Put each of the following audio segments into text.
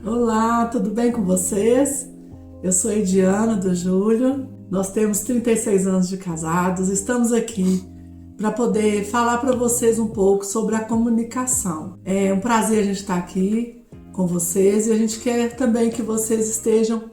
Olá, tudo bem com vocês? Eu sou Ediana do Júlio, nós temos 36 anos de casados, estamos aqui para poder falar para vocês um pouco sobre a comunicação. É um prazer a gente estar aqui com vocês e a gente quer também que vocês estejam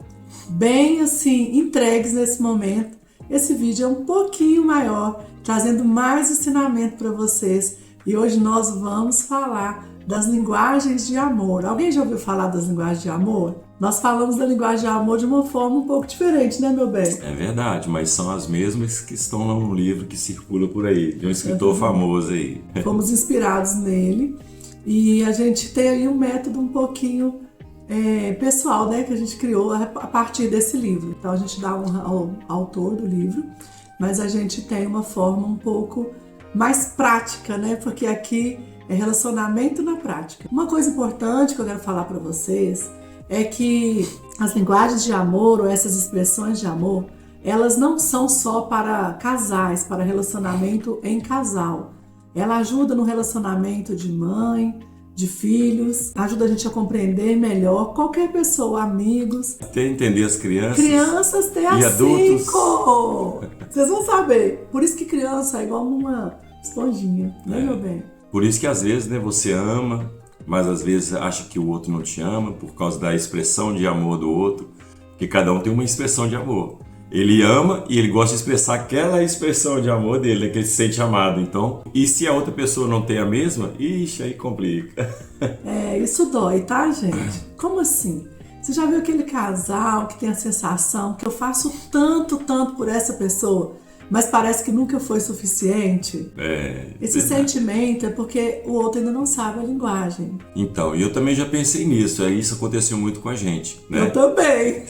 bem assim entregues nesse momento. Esse vídeo é um pouquinho maior, trazendo mais ensinamento para vocês e hoje nós vamos falar das linguagens de amor. Alguém já ouviu falar das linguagens de amor? Nós falamos da linguagem de amor de uma forma um pouco diferente, né, meu bem? É verdade, mas são as mesmas que estão num livro que circula por aí, de um escritor famoso aí. Fomos inspirados nele e a gente tem aí um método um pouquinho pessoal, né, que a gente criou a partir desse livro. Então a gente dá honra ao autor do livro, mas a gente tem uma forma um pouco mais prática, né, porque aqui é relacionamento na prática. Uma coisa importante que eu quero falar para vocês é que as linguagens de amor ou essas expressões de amor, elas não são só para casais, para relacionamento em casal. Ela ajuda no relacionamento de mãe, de filhos, ajuda a gente a compreender melhor qualquer pessoa, amigos. Até entender as crianças. Crianças têm e adultos. Vocês vão saber. Por isso que criança é igual uma esponjinha, né, meu bem? Por isso que às vezes, né, você ama, mas às vezes acha que o outro não te ama por causa da expressão de amor do outro, porque cada um tem uma expressão de amor. Ele ama e ele gosta de expressar aquela expressão de amor dele, né, que ele se sente amado. Então, e se a outra pessoa não tem a mesma, ixi, aí complica. Isso dói, tá, gente? Como assim? Você já viu aquele casal que tem a sensação que eu faço tanto por essa pessoa, mas parece que nunca foi suficiente? Esse sentimento é porque o outro ainda não sabe a linguagem. Então, e eu também já pensei nisso, isso aconteceu muito com a gente, né? Eu também.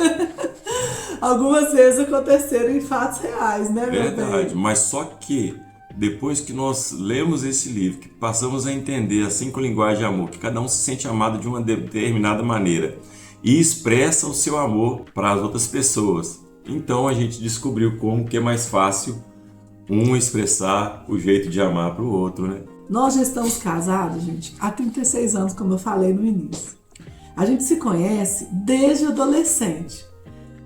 Algumas vezes aconteceram em fatos reais, né, meu bem? Verdade, mas só que depois que nós lemos esse livro, que passamos a entender as 5 linguagens de amor, que cada um se sente amado de uma determinada maneira e expressa o seu amor para as outras pessoas, então a gente descobriu como que é mais fácil um expressar o jeito de amar para o outro, né? Nós já estamos casados, gente, há 36 anos, como eu falei no início. A gente se conhece desde adolescente.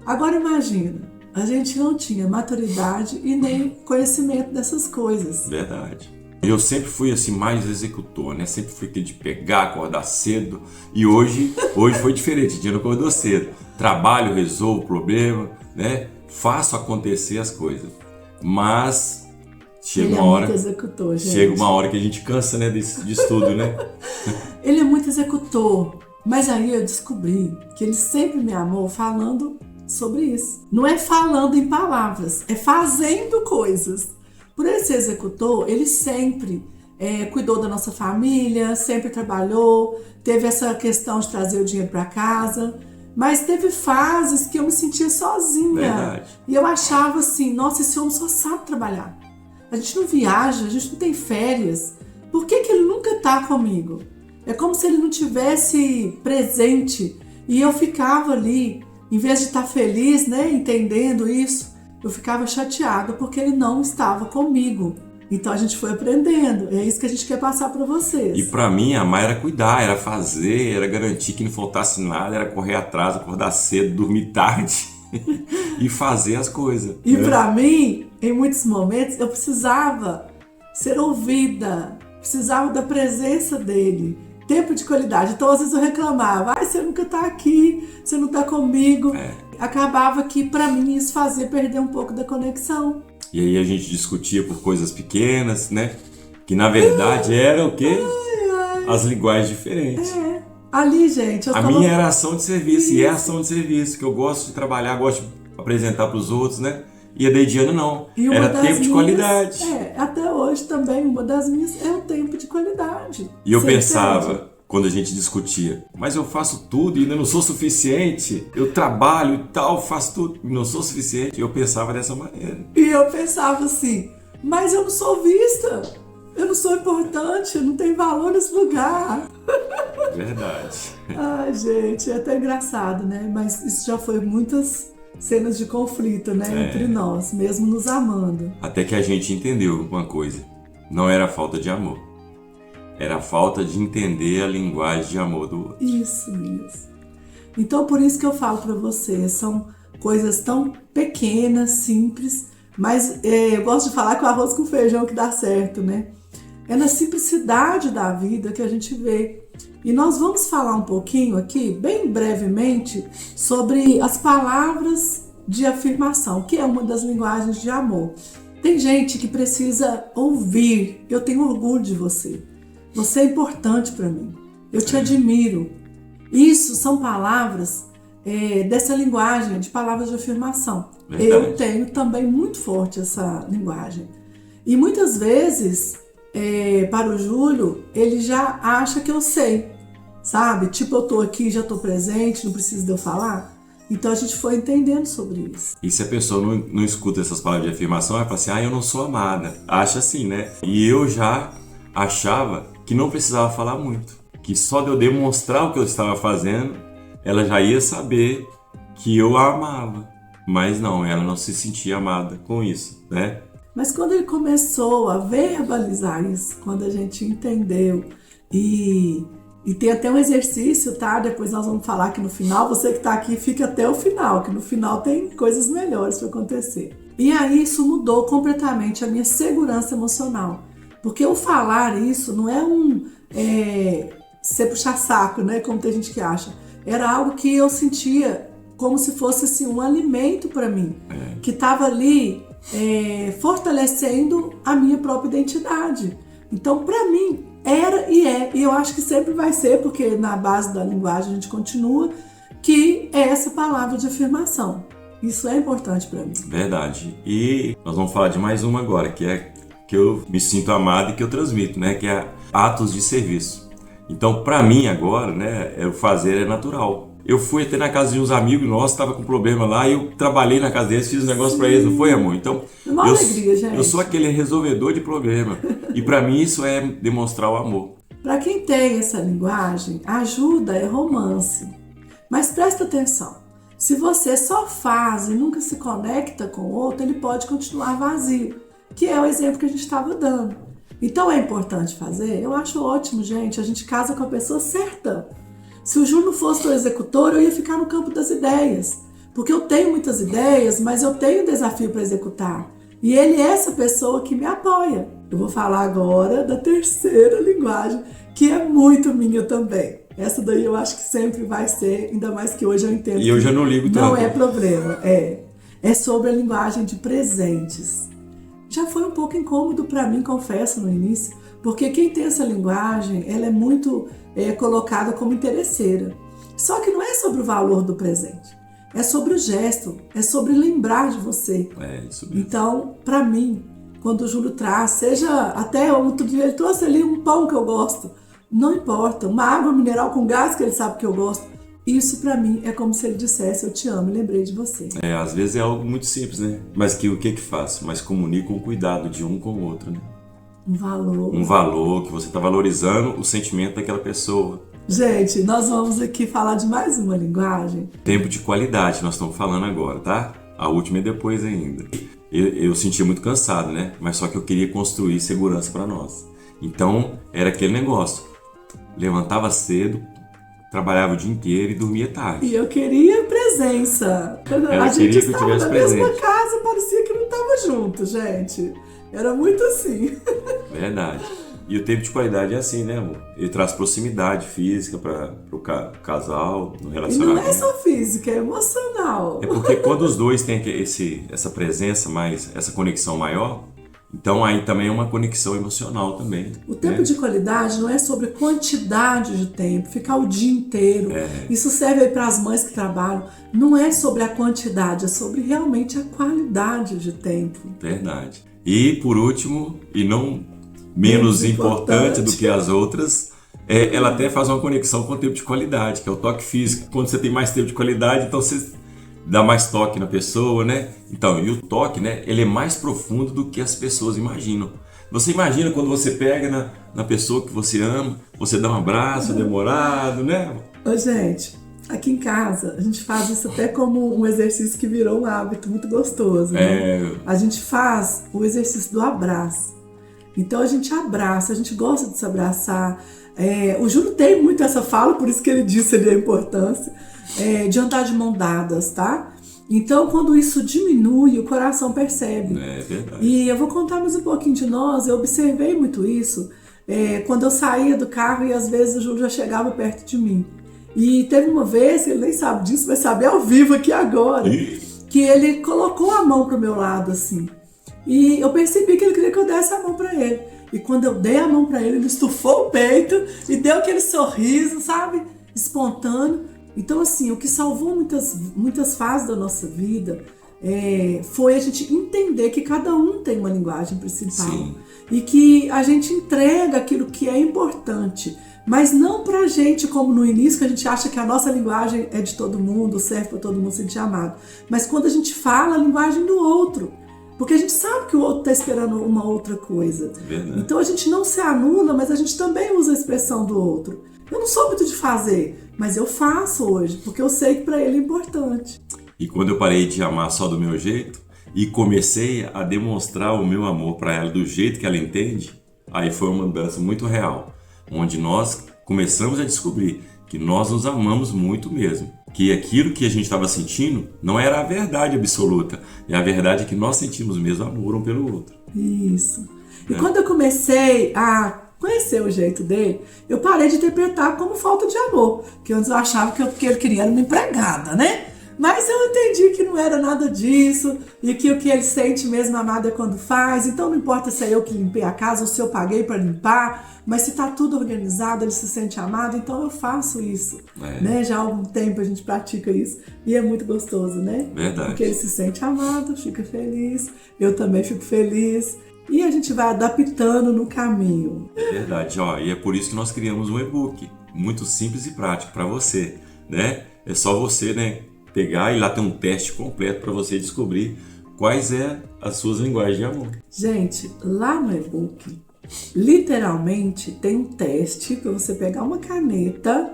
Agora imagina, a gente não tinha maturidade e nem conhecimento dessas coisas. Verdade. Eu sempre fui assim mais executor, né? Sempre fui aquele de pegar, acordar cedo. E hoje foi diferente, o dia não acordou cedo. Trabalho, resolvo o problema, né? Faço acontecer as coisas. Mas chega Ele uma hora. É muito executor, gente. Chega uma hora que a gente cansa, né, disso tudo, né? Ele é muito executor. Mas aí eu descobri que ele sempre me amou falando sobre isso. Não é falando em palavras, é fazendo coisas. Por ele ser executor, ele sempre cuidou da nossa família, sempre trabalhou, teve essa questão de trazer o dinheiro para casa, mas teve fases que eu me sentia sozinha. Verdade. E eu achava assim, nossa, esse homem só sabe trabalhar. A gente não viaja, a gente não tem férias. Por que ele nunca está comigo? É como se ele não tivesse presente. E eu ficava ali, em vez de estar feliz, né, entendendo isso, eu ficava chateada porque ele não estava comigo. Então a gente foi aprendendo. É isso que a gente quer passar para vocês. E para mim, amar era cuidar, era fazer, era garantir que não faltasse nada, era correr atrás, acordar cedo, dormir tarde e fazer as coisas. E para mim, em muitos momentos, eu precisava ser ouvida, precisava da presença dele. Tempo de qualidade. Então, às vezes eu reclamava, você nunca tá aqui, você não tá comigo. Acabava que, pra mim, isso fazia perder um pouco da conexão. E aí a gente discutia por coisas pequenas, né? Que na verdade era o quê? As linguagens diferentes. Ali, gente, a minha era ação de serviço, e é ação de serviço, que eu gosto de trabalhar, gosto de apresentar pros outros, né? E a da Ediana não, era tempo de qualidade. Até hoje também, uma das minhas é o tempo de qualidade. E eu pensava, quando a gente discutia, mas eu faço tudo e ainda não sou suficiente, eu trabalho e tal, faço tudo e não sou suficiente. Eu pensava dessa maneira. E eu pensava assim, mas eu não sou vista, eu não sou importante, eu não tenho valor nesse lugar. Verdade. Ai, gente, é até engraçado, né? Mas isso já foi muitas cenas de conflito, né, entre nós, mesmo nos amando. Até que a gente entendeu uma coisa, não era falta de amor, era a falta de entender a linguagem de amor do outro. Isso mesmo. Então, por isso que eu falo para você, são coisas tão pequenas, simples, mas eu gosto de falar que o arroz com feijão que dá certo, né? É na simplicidade da vida que a gente vê. E nós vamos falar um pouquinho aqui, bem brevemente, sobre as palavras de afirmação, que é uma das linguagens de amor. Tem gente que precisa ouvir. Eu tenho orgulho de você. Você é importante para mim. Eu te admiro. Isso são palavras dessa linguagem, de palavras de afirmação. Verdade. Eu tenho também muito forte essa linguagem. E muitas vezes, para o Júlio, ele já acha que eu sei, sabe? Tipo, eu tô aqui, já tô presente, não precisa de eu falar. Então a gente foi entendendo sobre isso. E se a pessoa não escuta essas palavras de afirmação, ela fala assim, eu não sou amada. Acha assim, né? E eu já achava que não precisava falar muito. Que só de eu demonstrar o que eu estava fazendo, ela já ia saber que eu a amava. Mas não, ela não se sentia amada com isso, né? Mas quando ele começou a verbalizar isso, quando a gente entendeu e tem até um exercício, tá? Depois nós vamos falar que no final, você que tá aqui, fica até o final, que no final tem coisas melhores para acontecer. E aí isso mudou completamente a minha segurança emocional. Porque o falar isso não é ser puxar saco, né? Como tem gente que acha. Era algo que eu sentia como se fosse assim, um alimento para mim, que estava ali fortalecendo a minha própria identidade. Então, para mim, era e eu acho que sempre vai ser, porque na base da linguagem a gente continua, que é essa palavra de afirmação. Isso é importante para mim. Verdade. E nós vamos falar de mais uma agora, que é que eu me sinto amado e que eu transmito, né? Que é atos de serviço. Então, para mim agora, né, o fazer é natural. Eu fui até na casa de uns amigos nossos, estava com problema lá, e eu trabalhei na casa deles, fiz um negócio para eles, não foi, amor? Então, alegria, gente. Eu sou aquele resolvedor de problema. E para mim isso é demonstrar o amor. Para quem tem essa linguagem, ajuda é romance. Mas presta atenção, se você só faz e nunca se conecta com o outro, ele pode continuar vazio, que é o exemplo que a gente estava dando. Então é importante fazer? Eu acho ótimo, gente, a gente casa com a pessoa certa. Se o Júlio não fosse o executor, eu ia ficar no campo das ideias. Porque eu tenho muitas ideias, mas eu tenho um desafio para executar. E ele é essa pessoa que me apoia. Eu vou falar agora da terceira linguagem, que é muito minha também. Essa daí eu acho que sempre vai ser, ainda mais que hoje eu entendo. E eu já não ligo tanto. Não é problema. É sobre a linguagem de presentes. Já foi um pouco incômodo para mim, confesso, no início, porque quem tem essa linguagem, ela é muito colocada como interesseira. Só que não é sobre o valor do presente, é sobre o gesto, é sobre lembrar de você. Isso mesmo. Então, para mim, quando o Júlio traz, seja até outro dia, ele trouxe ali um pão que eu gosto, não importa, uma água mineral com gás que ele sabe que eu gosto, isso para mim é como se ele dissesse, eu te amo, lembrei de você. Às vezes é algo muito simples, né? Mas que o que faz? Mas comunica com cuidado de um com o outro, né? Um valor, que você está valorizando o sentimento daquela pessoa. Gente, nós vamos aqui falar de mais uma linguagem. Tempo de qualidade, nós estamos falando agora, tá? A última é depois ainda. Eu sentia muito cansado, né? Mas só que eu queria construir segurança para nós. Então, era aquele negócio. Levantava cedo, trabalhava o dia inteiro e dormia tarde. E eu queria presença. A gente estava na mesma casa, parecia que não estava junto, gente. Era muito assim. Verdade. E o tempo de qualidade é assim, né, amor? Ele traz proximidade física para o casal, no relacionamento. E não é só física, é emocional. É porque quando os dois têm essa presença mais, essa conexão maior, então aí também é uma conexão emocional também. O tempo de qualidade não é sobre quantidade de tempo, ficar o dia inteiro. Isso serve aí para as mães que trabalham. Não é sobre a quantidade, é sobre realmente a qualidade de tempo. Verdade. E por último, e não menos importante do que as outras, ela até faz uma conexão com o tempo de qualidade, que é o toque físico. Quando você tem mais tempo de qualidade, então você dá mais toque na pessoa, né? Então, e o toque, né, ele é mais profundo do que as pessoas imaginam. Você imagina quando você pega na pessoa que você ama, você dá um abraço demorado, né? Ô, gente, aqui em casa, a gente faz isso até como um exercício que virou um hábito muito gostoso, né? A gente faz o exercício do abraço. Então a gente abraça, a gente gosta de se abraçar. O Júlio tem muito essa fala, por isso que ele disse ali a importância. de andar de mão dadas, tá? Então, quando isso diminui, o coração percebe. É verdade. E eu vou contar mais um pouquinho de nós. Eu observei muito isso quando eu saía do carro e às vezes o Júlio já chegava perto de mim. E teve uma vez, ele nem sabe disso, vai saber ao vivo aqui agora, que ele colocou a mão pro meu lado assim. E eu percebi que ele queria que eu desse a mão para ele. E quando eu dei a mão para ele, ele estufou o peito e deu aquele sorriso, sabe? Espontâneo. Então, assim, o que salvou muitas fases da nossa vida foi a gente entender que cada um tem uma linguagem principal. Sim. E que a gente entrega aquilo que é importante, mas não pra gente, como no início, que a gente acha que a nossa linguagem é de todo mundo, serve para todo mundo se sentir amado. Mas quando a gente fala a linguagem do outro, porque a gente sabe que o outro está esperando uma outra coisa. Verdade. Então a gente não se anula, mas a gente também usa a expressão do outro. Eu não sou muito de fazer, mas eu faço hoje, porque eu sei que para ele é importante. E quando eu parei de amar só do meu jeito e comecei a demonstrar o meu amor para ela do jeito que ela entende, aí foi uma mudança muito real, onde nós começamos a descobrir que nós nos amamos muito mesmo, que aquilo que a gente estava sentindo não era a verdade absoluta, é a verdade que nós sentimos mesmo amor um pelo outro. Isso. E quando eu comecei a conhecer o jeito dele, eu parei de interpretar como falta de amor, que antes eu achava que ele queria era uma empregada, né? Mas eu entendi que não era nada disso e que o que ele sente mesmo amado é quando faz. Então não importa se é eu que limpei a casa ou se eu paguei para limpar, mas se tá tudo organizado, ele se sente amado, então eu faço isso. Né? Já há algum tempo a gente pratica isso e é muito gostoso, né? Verdade. Porque ele se sente amado, fica feliz, eu também fico feliz. E a gente vai adaptando no caminho. É verdade, ó, e é por isso que nós criamos um e-book muito simples e prático para você, né? É só você, né, pegar e lá tem um teste completo para você descobrir quais as suas linguagens de amor. Gente, lá no e-book, literalmente tem um teste para você pegar uma caneta,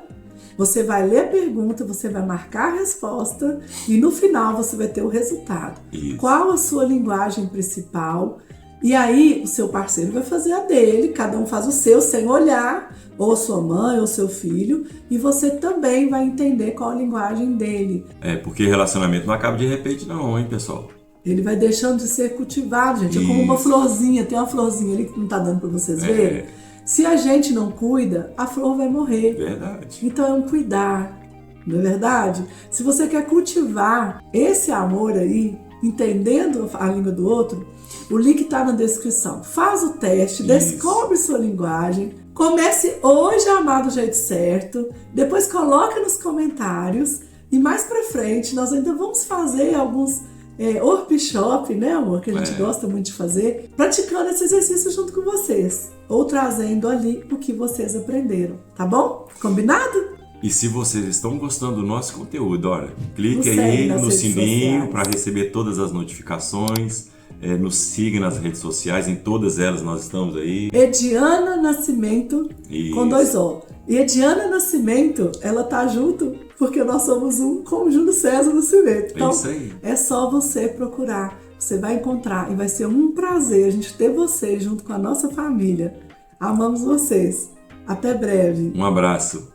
você vai ler a pergunta, você vai marcar a resposta e no final você vai ter o resultado. Isso. Qual a sua linguagem principal? E aí o seu parceiro vai fazer a dele, cada um faz o seu sem olhar, ou sua mãe ou seu filho, e você também vai entender qual a linguagem dele. Porque relacionamento não acaba de repente não, hein, pessoal? Ele vai deixando de ser cultivado, gente. É como uma florzinha, tem uma florzinha ali que não tá dando para vocês verem. Se a gente não cuida, a flor vai morrer. Verdade. Então é um cuidar, não é verdade? Se você quer cultivar esse amor aí, entendendo a língua do outro, o link está na descrição. Faz o teste, descobre sua linguagem, comece hoje a amar do jeito certo, depois coloca nos comentários e mais pra frente nós ainda vamos fazer alguns workshop, né, amor, que a gente gosta muito de fazer, praticando esse exercício junto com vocês, ou trazendo ali o que vocês aprenderam, tá bom? Combinado? E se vocês estão gostando do nosso conteúdo, olha, clique aí no sininho para receber todas as notificações. Nos siga nas redes sociais, em todas elas nós estamos aí. Ediana Nascimento, Isso. com 2 O. E Ediana Nascimento, ela tá junto porque nós somos um com o Júlio César Nascimento. Então, isso aí. É só você procurar, você vai encontrar e vai ser um prazer a gente ter você junto com a nossa família. Amamos vocês. Até breve. Um abraço.